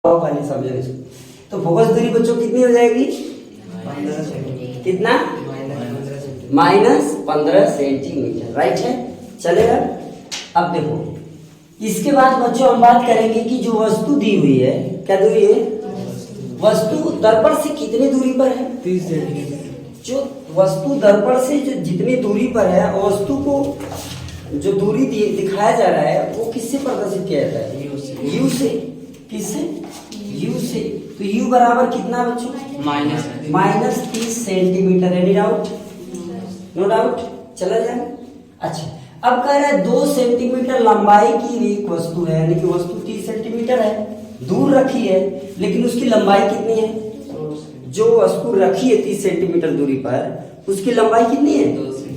वाली समझो इसको। तो फोकस दूरी बच्चों कितनी हो जाएगी? कितना? -15 सेंटीमीटर। राइट है, चलेगा। अब देखो इसके बाद बच्चों हम बात करेंगे कि जो वस्तु दी हुई है, क्या दी हुई है? वस्तु दर्पण से कितनी दूरी पर है? 30 सेंटीमीटर। जो वस्तु दर्पण से जो जितनी दूरी पर है, वस्तु को जो दूरी दिखाया जा रहा है वो किससे प्रदर्शित किया जाता है? यू से। किससे? यू से। तो यू बराबर कितना बच्चों? -30 centimetre. Any doubt? No doubt, चला जाए। अच्छा, अब कह रहा है 2 सेंटीमीटर लंबाई की एक वस्तु है, यानी कि वस्तु 30 सेंटीमीटर है, दूर रखी है, लेकिन उसकी लंबाई कितनी है? जो वस्तु रखी है 30 सेंटीमीटर दूरी पर, उसकी लंबाई कितनी है?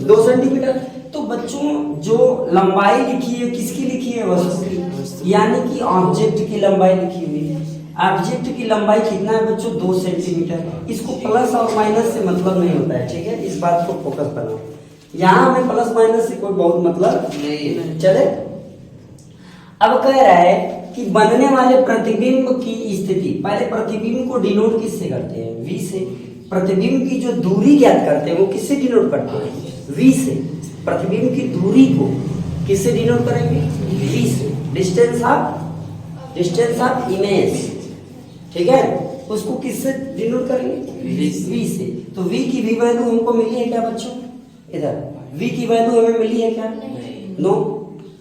2 सेंटीमीटर। तो बच्चों जो लंबाई लिखी है किसकी लिखी है? वस्तु की, यानी कि ऑब्जेक्ट की लंबाई लिखी हुई है। ऑब्जेक्ट की लंबाई कितना है बच्चों? 2 सेंटीमीटर। इसको प्लस और माइनस से मतलब नहीं होता है, ठीक है? इस बात को फोकस बनाओ। यहाँ हमें प्लस माइनस से कोई बहुत मतलब नहीं। चले, अब कह रहा है कि बनने वाले प्रतिबिंब की स्थिति, पहले प्रतिबिंब को डिनोट किससे करते हैं? वी से। प्रतिबिंब की जो दूरी ज्ञात करते हैं वो किससे डिनोट करते हैं? वी से। प्रतिबिंब की दूरी को किससे डिनोट करेंगे? वी से। डिस्टेंस ऑफ इमेज, ठीक है, उसको किससे डिनोट करेंगे? वी से। तो वी की वी वैल्यू हमको मिली है क्या बच्चों? इधर v की वैल्यू हमें मिली है क्या? नो।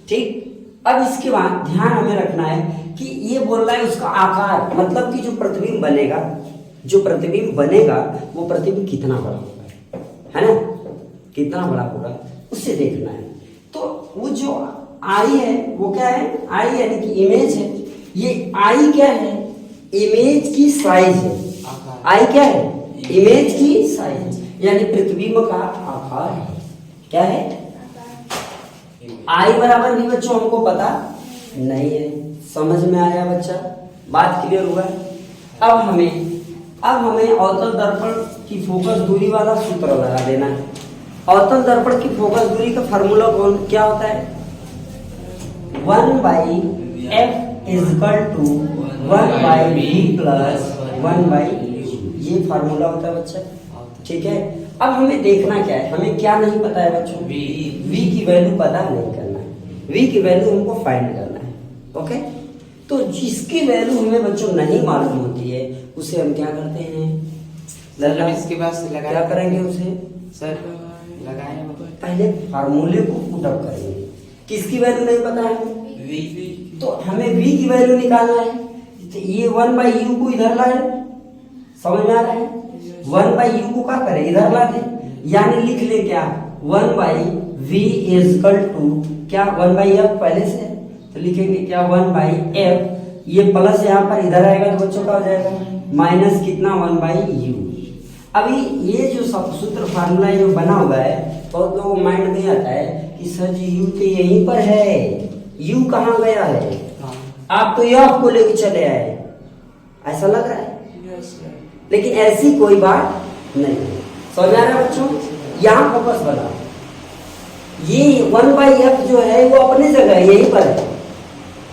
ठीक, अब इसके बाद ध्यान हमें रखना है कि ये बोल रहा है उसका आकार, मतलब कि जो प्रतिबिंब बनेगा वो प्रतिबिंब कितना बड़ा होगा, है ना? कितना बड़ा होगा उससे देखना है। तो वो जो आई है वो क्या है? आई यानी कि इमेज है। ये आई क्या है? इमेज की साइज है। आई क्या है? इमेज की साइज, यानी प्रतिबिंब का आकार है। क्या है? आई बराबर भी बच्चों हमको पता नहीं है। समझ में आया बच्चा? बात क्लियर हुआ? अब हमें अवतल दर्पण की फोकस दूरी वाला सूत्र लगा देना है। अवतल दर्पण की फोकस दूरी का फार्मूला क्या होता है? 1/f = 1/v + 1/u। ये फार्मूला होता है बच्चा, ठीक है? अब हमें देखना क्या है? हमें क्या नहीं पता है बच्चों? v की वैल्यू पता नहीं करना है, v की वैल्यू हमको फाइंड करना है। ओके, तो जिसकी वैल्यू हमें बच्चों नहीं मालूम होती है उसे हम क्या करते हैं? इसके बाद क्या करेंगे उसे? सर लगाए पहले फार्मूले को पुट अप करेंगे। किसकी वैल्यू नहीं पता है? तो हमें v की वैल्यू निकालना है। तो ये 1/u को इधर लाए, समझ में आ रहा है? 1/u को क्या करें? इधर ला दे, यानी लिख ले क्या? 1/v = क्या? 1/f पहले से, तो लिखेंगे क्या? 1/f। ये प्लस यहाँ पर इधर आएगा तो बच्चों का हो जाएगा माइनस कितना? 1/u। अभी ये जो सब सूत्र फार्मूला जो बना हुआ है, बहुत लोगों को माइंड में आता है कि सर जी u तो यहीं पर है, u कहाँ गया है? आप तो f को लेके चले आए, ऐसा लग रहा है, लेकिन ऐसी कोई बात नहीं है। समझ आ रहा है बच्चों? यहाँ फोकस बना। ये 1/f जो है वो अपनी जगह यहीं पर है।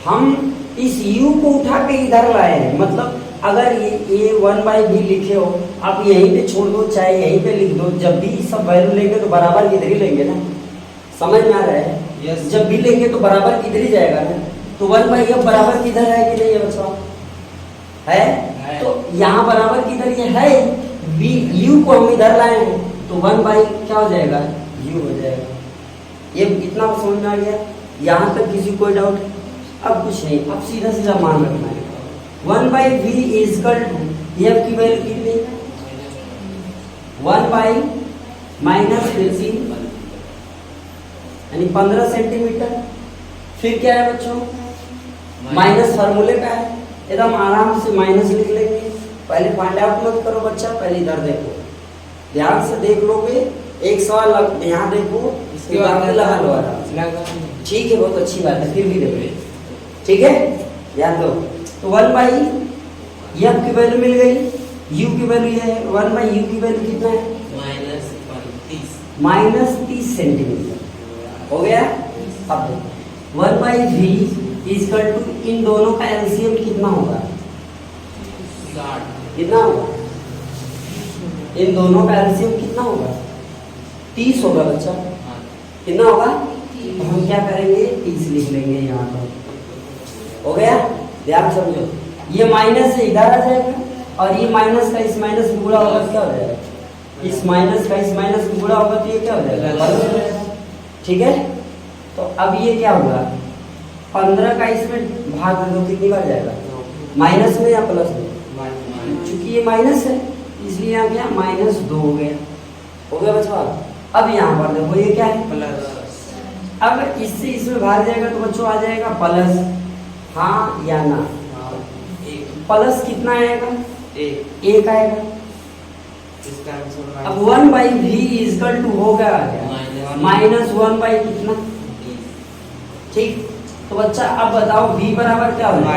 हम इस u को उठा के इधर लाए हैं, मतलब अगर ये 1/v लिखे हो, आप यहीं पे छोड़ दो चाहे यहीं पे लिख दो, जब भी सब वैल्यू लेंगे तो बराबर किधर ही लेंगे ना। समझ में आ रहा है? yes. जब भी लेंगे तो बराबर किधर ही जाएगा ना। तो 1/f बराबर किधर है कि नहीं है बच्चों? है। तो यहाँ बराबर किधर ये है? u को हम इधर लाए हैं तो 1/ क्या हो जाएगा? u हो जाएगा। ये इतना समझ में आ गया? यहाँ तक किसी कोई डाउट? अब कुछ नहीं, अब सीधा सीधा मान रखना है। 1/v = f की वैल्यू कितनी? 1/-15 यानी 15 सेंटीमीटर। फिर क्या है बच्चों? माइनस फार्मूले का है, एकदम आराम से माइनस लिख लेंगे। पहले फाइंड आउट मत करो बच्चा, पहले इधर देखो, ध्यान से देख लोगे। एक सवाल यहाँ देखो, इसके बाद लगा लो आराम। ठीक है, बहुत अच्छी बात है, फिर भी देखो, ठीक है? ध्यान दो। तो 1/f की वैल्यू मिल गई, u की वैल्यू ये है। 1/u की वैल्यू कितना है? -30 सेंटीमीटर हो गया। अब 1/v = इन दोनों का एलसीएम कितना होगा? कितना होगा? इन दोनों का एलसीएम कितना होगा? 30 होगा बच्चा। कितना होगा? तो हम क्या करेंगे? 30 लिख लेंगे यहाँ पर। हो गया? ध्यान समझो, ये माइनस से इधर आ जाएगा और ये माइनस का इस माइनस में गुणा होगा तो क्या हो जाएगा? इस माइनस का इस माइनस में गुणा होगा तो ये क्या हो जाएगा? प्लस हो जाएगा। ठीक है, तो अब ये क्या होगा? 15 का इसमें भाग दे दो, कितनी बार जाएगा? माइनस में या प्लस में? चूंकि ये माइनस है इसलिए यहाँ क्या? -2 हो गया। हो गया बच्चों? अब यहाँ पर देखो ये क्या है? प्लस। अब इससे इसमें भाग जाएगा तो बच्चों आ जाएगा प्लस, हाँ या ना? प्लस कितना आएगा? 1 आएगा। इसका आंसर अब 1/v इजकल टू हो गया -1 बाई कितना? ठीक, तो बच्चा अब बताओ v बराबर क्या होगा?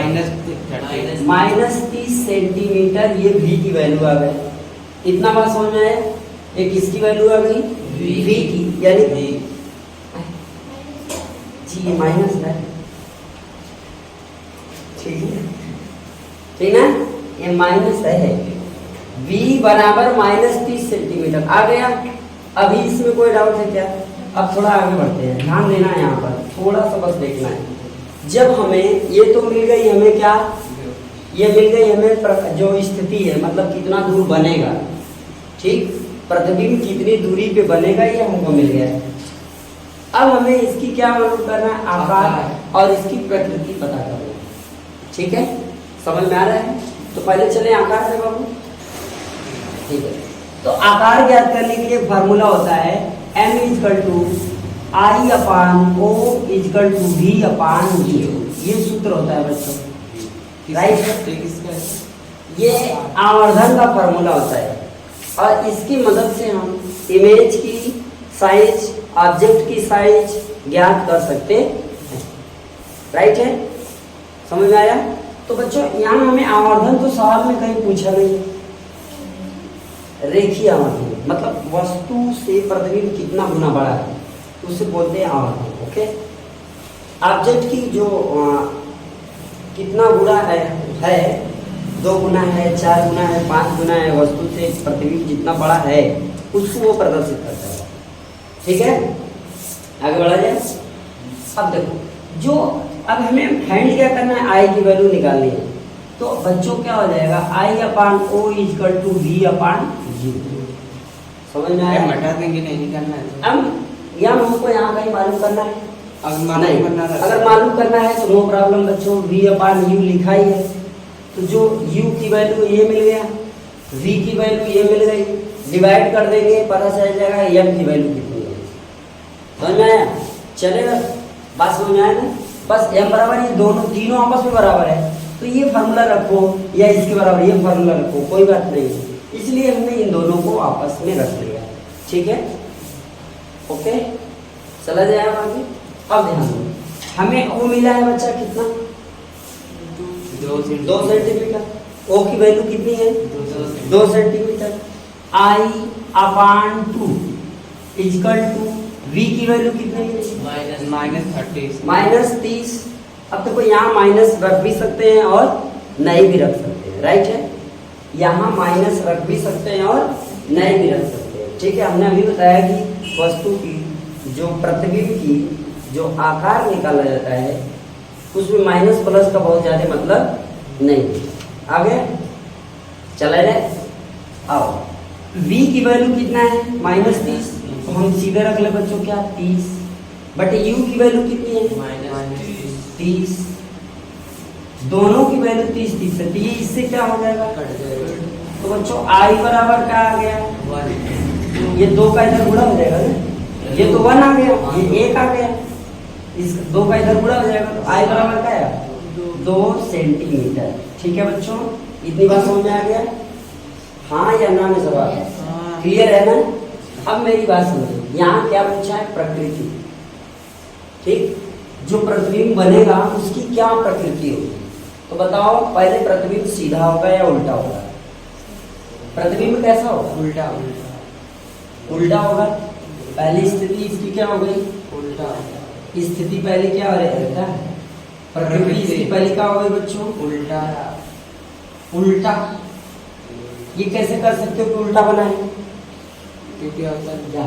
-30 सेंटीमीटर। ये v की वैल्यू आ गई। इतना बात समझ में आया? ये किसकी वैल्यू आ गई? v की, यानी जी ये माइनस है, ठीक है, ठीक है, ये माइनस है। v बराबर -30 सेंटीमीटर आ गया। अभी इसमें कोई डाउट है क्या? अब थोड़ा आगे बढ़ते हैं, ध्यान देना है यहाँ पर, थोड़ा सा बस देखना है। जब हमें ये तो मिल गई, हमें क्या? ये मिल गई हमें जो स्थिति है, मतलब कितना दूर बनेगा, ठीक, प्रतिबिंब कितनी दूरी पे बनेगा, ये हमको मिल गया है। अब हमें इसकी क्या मालूम करना है? आकार और इसकी प्रकृति पता करना है। ठीक है, समझ में आ रहा है? तो पहले चले आकार से बाबू। ठीक है, तो आकार ज्ञात करने के लिए फार्मूला होता है m = I/O = V/U। ये सूत्र होता है बच्चों, राइट? ये आवर्धन का फार्मूला होता है और इसकी मदद से हम इमेज की साइज, ऑब्जेक्ट की साइज ज्ञात कर सकते हैं, राइट है? समझ में आया? तो बच्चों यहाँ हमें आवर्धन तो सवाल में कहीं पूछा नहीं। रेखीय आवर्धन मतलब वस्तु से प्रतिबिंब कितना गुना बड़ा है, उसे बोलते हैं आवर्धन। ओके, ऑब्जेक्ट की जो कितना गुना है 2 गुना है, 4 गुना है, 5 गुना है, वस्तु से प्रतिबिंब जितना बड़ा है उसको वो प्रदर्शित करता है। ठीक है, आगे बढ़ा जाए। अब देखो, जो अब हमें फाइंड क्या करना है? आई की वैल्यू निकालनी है। तो बच्चों क्या हो जाएगा? I/O = V/U। समझ में आया? हटा देंगे, नहीं निकालना है। अब यहाँ हमको यहाँ का ही मालूम करना है। अगर मालूम करना है, अगर मालूम करना है तो नो प्रॉब्लम बच्चों, V/U लिखा ही है। तो जो U की वैल्यू ये मिल गया, V की वैल्यू ये मिल गई, डिवाइड कर देंगे, पता चल जाएगा M की वैल्यू कितनी है। समझ में आया? चलेगा, बात समझ में आया ना? बस m बराबर ये दोनों तीनों आपस में बराबर है तो ये फार्मूला रखो या इसके बराबर ये फार्मूला रखो, कोई बात नहीं, इसलिए हमने इन दोनों को आपस में रख लिया। ठीक है, ओके, चला जाए आगे। अब ध्यान दो, हमें O मिला है बच्चा कितना? 2 सेंटीमीटर। O की वैल्यू कितनी है? 2 सेंटीमीटर। I/2 = V की वैल्यू कितनी है? -30। अब देखो यहाँ माइनस रख भी सकते हैं और नहीं भी रख सकते हैं, राइट है? यहाँ माइनस रख भी सकते हैं और नहीं भी रख सकते हैं। ठीक है, हमने अभी बताया कि वस्तु की जो प्रतिबिंब की जो आकार निकाला जाता है उसमें माइनस प्लस का बहुत ज्यादा मतलब नहीं। आगे चला जाए, आओ। V की वैल्यू कितना है? -30। तो हम सीधे रख ले बच्चों क्या? 30। बट U की वैल्यू कितनी है? -30। दोनों की वैल्यू 30 है, तो ये इससे क्या हो जाएगा? तो बच्चों I बराबर क्या आ गया? 1। ये 2 का इधर गुणा हो जाएगा ना, ये तो 1 आ गया, ये 1 आ गया, इस 2 का इधर गुणा हो जाएगा, तो I बराबर क्या है? 2 सेंटीमीटर। ठीक है बच्चों, इतनी बात समझ में आ गया? हाँ या ना में सवाल क्लियर है ना? अब मेरी बात समझो, यहाँ क्या पूछा है? प्रकृति। ठीक, जो प्रतिबिंब बनेगा उसकी क्या प्रकृति होगी? तो बताओ, पहले प्रतिबिंब सीधा होगा या उल्टा होगा? प्रतिबिंब कैसा होगा? उल्टा होगा। पहली स्थिति इसकी क्या हो गई? उल्टा। स्थिति पहले क्या हो रही है? प्रतिबिंब इसकी पहली क्या हो गई बच्चों? उल्टा। उल्टा। ये कैसे कर सकते हो कि उल्टा बना है? क्योंकि होता है क्या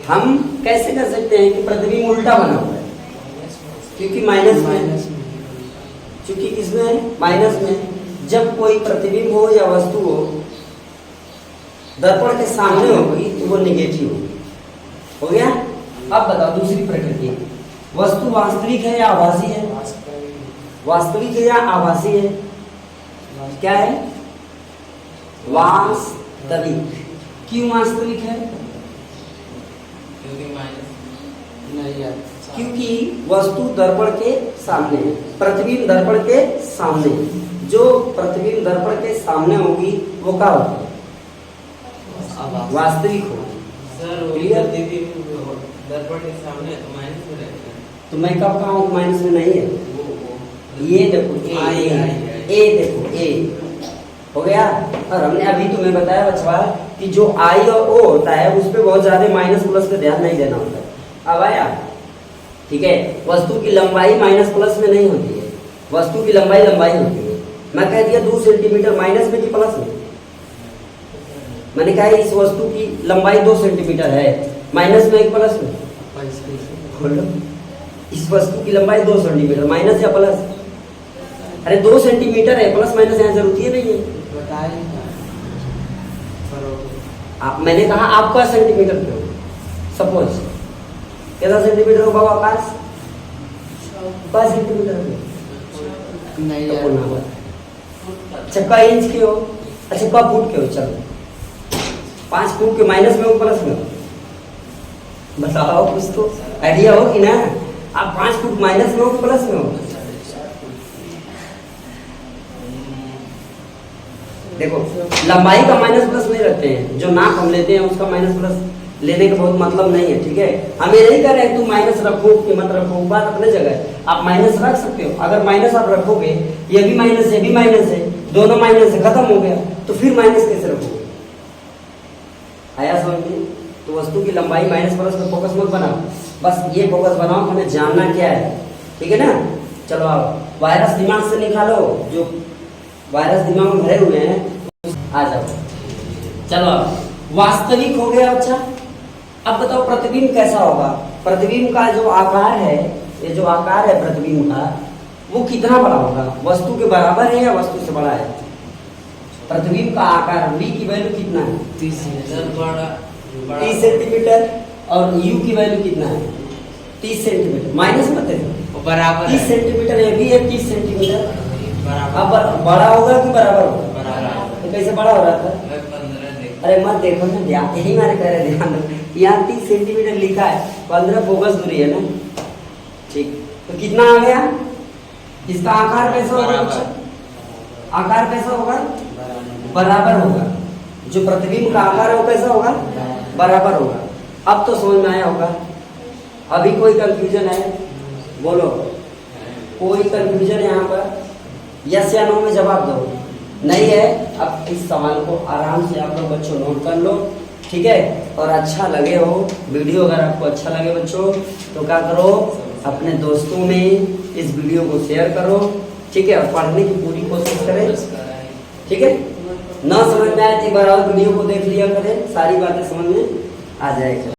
हम कैसे कर सकते हैं कि प्रतिबिंब उल्टा बना हुआ है? क्योंकि माइनस में, माइनस में क्योंकि किसमें है? माइनस में। जब कोई प्रतिबिंब हो या वस्तु हो दर्पण के सामने होगी तो वो निगेटिव होगी। हो गया? अब बताओ दूसरी प्रकृति, वस्तु वास्तविक है या आभासी है? वास्तविक है या आभासी है? क्या है? वास्तविक। क्यों वास्तविक है? नहीं यार, क्योंकि वस्तु दर्पण के सामने है, प्रतिबिंब दर्पण के सामने है। जो प्रतिबिंब दर्पण के सामने होगी वो क्या होगी? वास्तविक होगी। Sir clear? दर्पण के सामने तो माइनस में रहेगा। तो मैं कब कहा हूँ माइनस में नहीं है? ये देखो ए देखो ए हो गया। और हमने अभी तुम्हें बताया बच्चा कि जो आई और ओ होता है उस पर बहुत ज्यादा माइनस प्लस पे ध्यान नहीं देना होता है। अब आया? ठीक है। वस्तु की लंबाई माइनस प्लस में नहीं होती है, वस्तु की लंबाई लंबाई होती है। मैं कह दिया 2 सेंटीमीटर माइनस में कि प्लस में? मैंने कहा इस वस्तु की लंबाई 2 सेंटीमीटर है, माइनस में एक प्लस में? बोलो, इस वस्तु की लंबाई 2 सेंटीमीटर माइनस या प्लस? अरे 2 सेंटीमीटर है, प्लस माइनस यहाँ जरूरत ही नहीं है। आप मैंने कहा आपका सेंटीमीटर पे हो, सपोज कितना सेंटीमीटर हो बाबा? आकाश 5 सेंटीमीटर पे नहीं तो बोलना यार, हुआ। अच्छा का इंच के हो? अच्छा का फुट के हो? चलो 5 फुट के माइनस में हो प्लस में हो? बताओ कुछ तो आइडिया हो कि ना? आप 5 फुट माइनस में हो कि प्लस में हो? देखो लंबाई का माइनस प्लस नहीं रखते हैं, जो नाप हम लेते हैं उसका माइनस प्लस लेने का बहुत मतलब नहीं है। ठीक है, हम ये नहीं कर रहे तू माइनस रखो कि मत रखो, बात अपने जगह है। आप माइनस रख सकते हो, अगर माइनस आप रखोगे ये भी माइनस ये भी माइनस है, दोनों माइनस से खत्म हो गया, तो फिर माइनस कैसे रखोगे? आया समझ में? तो वस्तु की लंबाई माइनस प्लस में फोकस मत बनाओ, बस ये फोकस बनाओ हमें जानना क्या है। ठीक है ना? चलो आओ वायरस दिमाग से निकालो, जो वायरस दिमाग में भरे हुए हैं आ जाओ। चलो वास्तविक हो गया बच्चा। अब बताओ प्रतिबिंब कैसा होगा? प्रतिबिंब का जो आकार है, ये जो आकार है प्रतिबिंब का, वो कितना बड़ा होगा? वस्तु के बराबर है या वस्तु से बड़ा है? प्रतिबिंब का आकार v की वैल्यू कितना है? 30 सेंटीमीटर। और u की वैल्यू कितना है? 30 सेंटीमीटर। माइनस मत देखो, बराबर 30 सेंटीमीटर ये भी है 30 सेंटीमीटर। अब बड़ा होगा कि बराबर होगा? तो कैसे बड़ा हो रहा था? अरे मत देखो ना, ध्यान यही मैंने कह रहे ध्यान दो। यहाँ 30 सेंटीमीटर लिखा है, 15 फोकस दूरी है ना। ठीक, तो कितना आ गया? इसका आकार कैसा होगा बच्चा? आकार कैसा होगा? बराबर होगा। जो प्रतिबिंब का आकार है वो कैसा होगा? बराबर होगा। अब तो समझ में आया होगा। अभी कोई कंफ्यूजन है? बोलो, कोई कंफ्यूजन यहाँ पर? यस या नो में जवाब दो। नहीं है? अब इस सवाल को आराम से आप लोग बच्चों नोट कर लो। ठीक है? और अच्छा लगे हो वीडियो, अगर आपको अच्छा लगे बच्चों तो क्या करो, अपने दोस्तों में इस वीडियो को शेयर करो। ठीक है? और पढ़ने की पूरी कोशिश करें। ठीक है? ना समझ में आए तो एक बार और वीडियो को देख लिया करें, सारी बातें समझ में आ जाएगा।